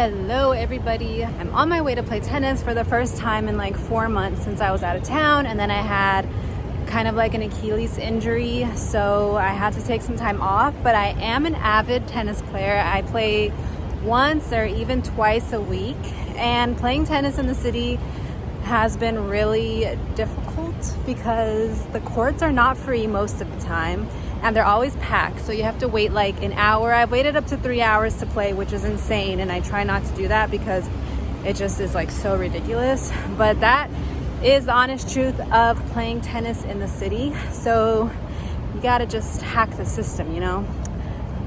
Hello everybody. I'm on my way to play tennis for the first time in like 4 months since I was out of town, and then I had kind of like an Achilles injury, so I had to take some time off. But I am an avid tennis player. I play once or even twice a week, and playing tennis in the city has been really difficult because the courts are not free most of the time and they're always packed, so you have to wait like an hour. I've waited up to 3 hours to play, which is insane, and I try not to do that because it just is like so ridiculous. But that is the honest truth of playing tennis in the city, so you gotta just hack the system, you know.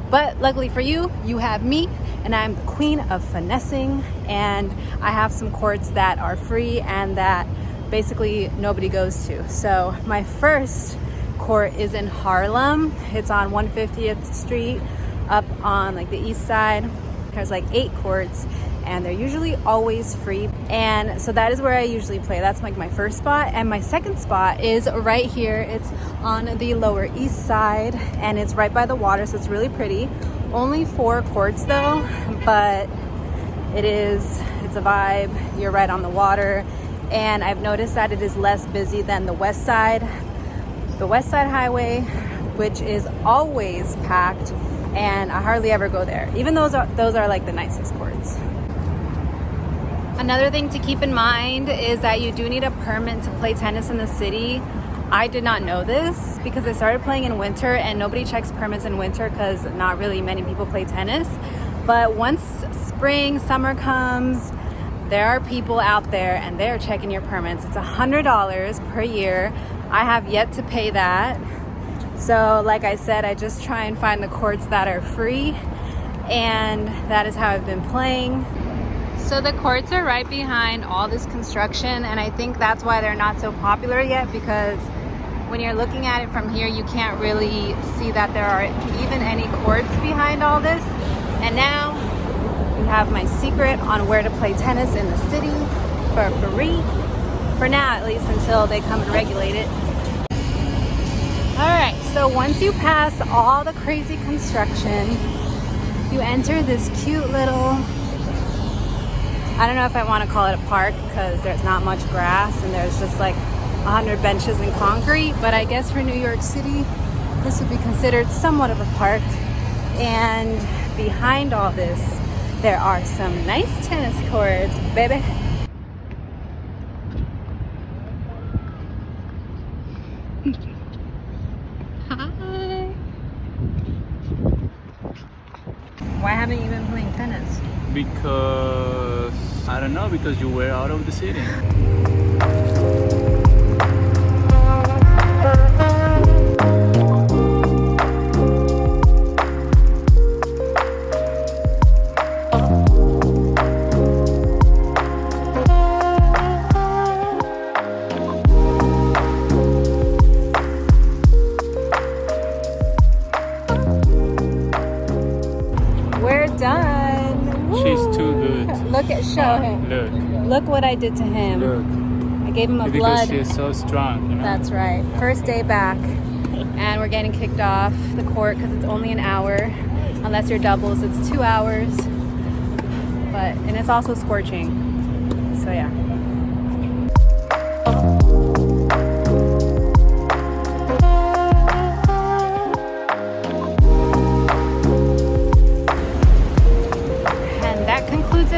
But luckily for you, you have me, and I'm the queen of finessing, and I have some courts that are free and that basically nobody goes to. So my first court is in Harlem. It's on 150th Street up on like the east side. There's like 8 courts and they're usually always free, and so that is where I usually play. That's like my first spot. And my second spot is right here. It's on the Lower East Side and it's right by the water, so it's really pretty. Only 4 courts though, but it's a vibe. You're right on the water, and I've noticed that it is less busy than the West Side Highway, which is always packed, and I hardly ever go there. Even those are like the nicest courts. Another thing to keep in mind is that you do need a permit to play tennis in the city. I did not know this because I started playing in winter, and nobody checks permits in winter because not really many people play tennis. But once spring, summer comes, there are people out there and they're checking your permits. It's $100 per year. I have yet to pay that. So like I said, I just try and find the courts that are free, and that is how I've been playing. So the courts are right behind all this construction, and I think that's why they're not so popular yet, because when you're looking at it from here, you can't really see that there are even any courts behind all this. And now we have my secret on where to play tennis in the city for free. For now, at least, until they come and regulate it. All right, so once you pass all the crazy construction, you enter this cute little, I don't know if I want to call it a park because there's not much grass and there's just like 100 benches and concrete, but I guess for New York City, this would be considered somewhat of a park. And behind all this, there are some nice tennis courts, baby. Hi. Why haven't you been playing tennis? Because, I don't know, because you were out of the city. We're done. Woo. She's too good. Look at, show him. Look what I did to him. Look. I gave him a Because blood. she is so strong, you know? That's right. First day back, and we're getting kicked off the court because it's only an hour. Unless you're doubles, it's 2 hours. And it's also scorching. So yeah.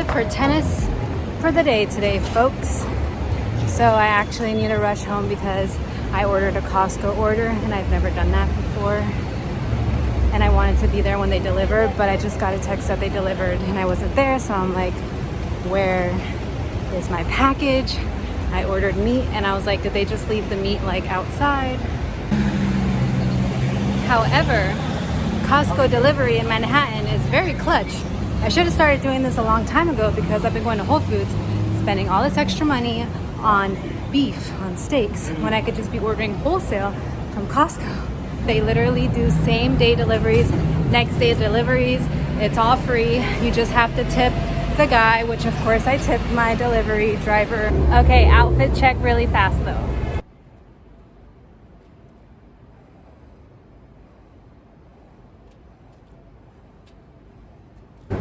For tennis for the day today, folks. So I actually need to rush home because I ordered a Costco order, and I've never done that before, and I wanted to be there when they delivered, but I just got a text that they delivered and I wasn't there, so I'm like, where is my package? I ordered meat and I was like, did they just leave the meat like outside? However, Costco delivery in Manhattan is very clutch. I should have started doing this a long time ago because I've been going to Whole Foods, spending all this extra money on beef, on steaks, when I could just be ordering wholesale from Costco. They literally do same day deliveries, next day deliveries. It's all free. You just have to tip the guy, which of course I tipped my delivery driver. Okay, outfit check really fast though.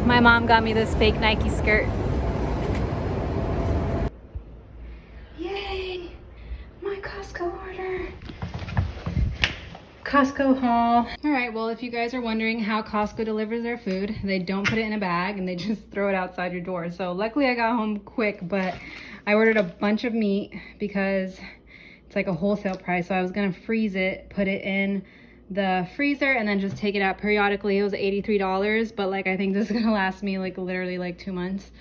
My mom got me this fake Nike skirt. Yay! My Costco order. Costco haul. All right, well, if you guys are wondering how Costco delivers their food, they don't put it in a bag and they just throw it outside your door. So luckily I got home quick, but I ordered a bunch of meat because it's like a wholesale price. So I was gonna freeze it, put it in the freezer, and then just take it out periodically. It was $83, but like I think this is gonna last me like literally like 2 months.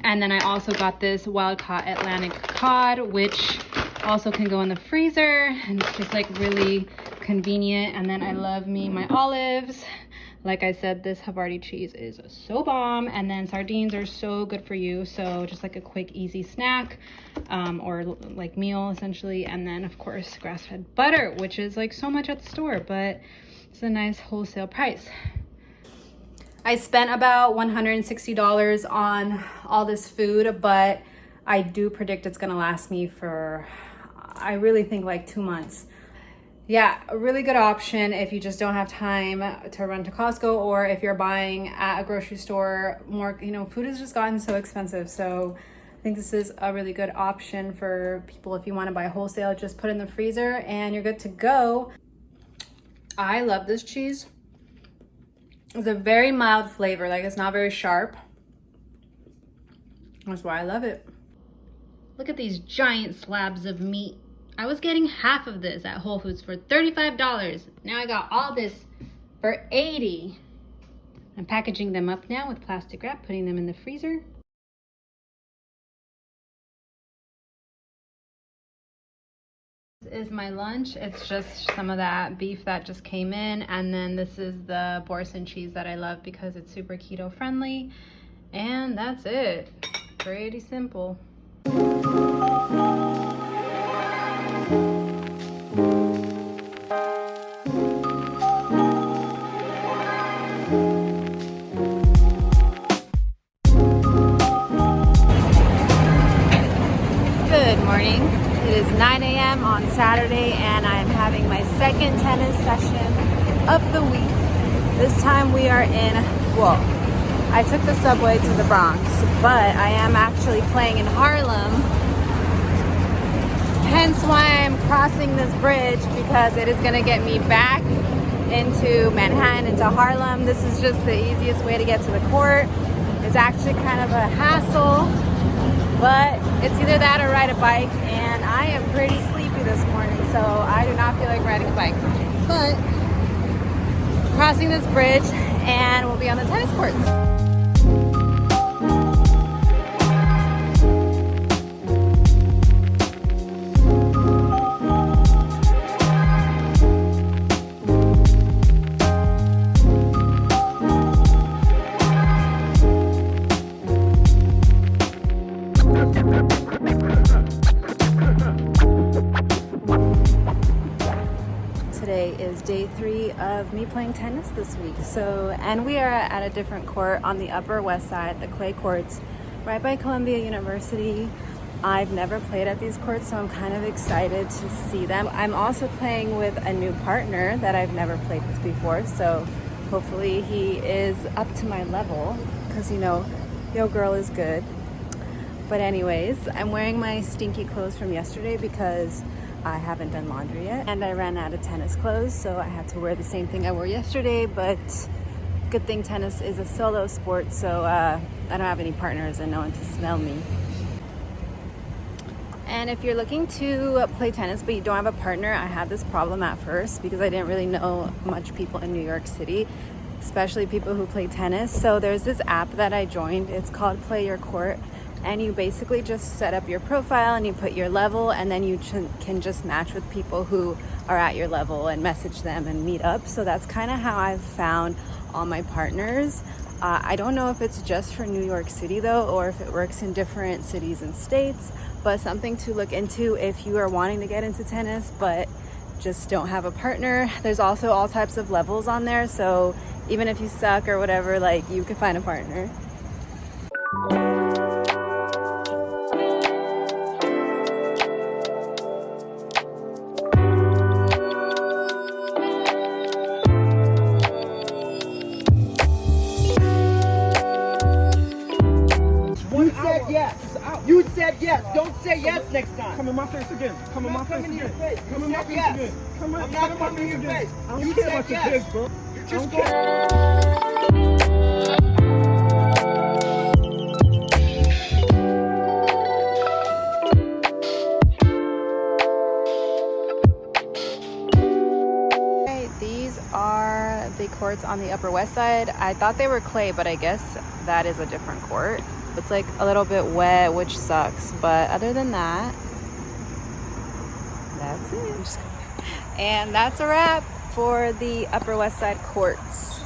And then I also got this wild caught Atlantic cod, which also can go in the freezer, and it's just like really convenient. And then I love me my olives. Like I said, this Havarti cheese is so bomb. And then sardines are so good for you. So just like a quick, easy snack, or like meal essentially. And then of course, grass-fed butter, which is like so much at the store, but it's a nice wholesale price. I spent about $160 on all this food, but I do predict it's gonna last me for, I really think like 2 months. Yeah, a really good option if you just don't have time to run to Costco, or if you're buying at a grocery store more, you know, food has just gotten so expensive. So I think this is a really good option for people if you want to buy wholesale. Just put it in the freezer and you're good to go. I love this cheese. It's a very mild flavor, like it's not very sharp. That's why I love it. Look at these giant slabs of meat. I was getting half of this at Whole Foods for $35. Now I got all this for $80. I'm packaging them up now with plastic wrap, putting them in the freezer. This is my lunch. It's just some of that beef that just came in, and then this is the Boursin cheese that I love because it's super keto friendly. And that's it. Pretty simple. Good morning. It is 9 a.m. on Saturday and I'm having my second tennis session of the week. This time we are in, well, I took the subway to the Bronx, but I am actually playing in Harlem. Hence why I'm crossing this bridge, because it is gonna get me back into Manhattan, into Harlem. This is just the easiest way to get to the court. It's actually kind of a hassle, but it's either that or ride a bike, and I am pretty sleepy this morning, so I do not feel like riding a bike. But crossing this bridge and we'll be on the tennis courts. Today is day 3 of me playing tennis this week. And we are at a different court on the Upper West Side, the clay courts, right by Columbia University. I've never played at these courts, so I'm kind of excited to see them. I'm also playing with a new partner that I've never played with before, so hopefully he is up to my level, because you know, yo girl is good. But anyways, I'm wearing my stinky clothes from yesterday because I haven't done laundry yet, and I ran out of tennis clothes, so I had to wear the same thing I wore yesterday. But good thing tennis is a solo sport, so I don't have any partners and no one to smell me. And if you're looking to play tennis but you don't have a partner, I had this problem at first because I didn't really know much people in New York City, especially people who play tennis. So there's this app that I joined. It's called Play Your Court. And you basically just set up your profile and you put your level, and then you can just match with people who are at your level and message them and meet up. So that's kind of how I've found all my partners. I don't know if it's just for New York City though, or if it works in different cities and states, but something to look into if you are wanting to get into tennis but just don't have a partner. There's also all types of levels on there, so even if you suck or whatever, like, you can find a partner. yes. Don't say yes next time. Come in my face again. Come in my face coming to your again. face. Come in You my said face yes. again. Come in. I'm come not in my coming to your again. face. I don't You care said about your yes. kids, bro. You're I just don't care. Okay, these are the courts on the Upper West Side. I thought they were clay, but I guess that is a different court. It's like a little bit wet, which sucks, but other than that, that's it. And that's a wrap for the Upper West Side courts.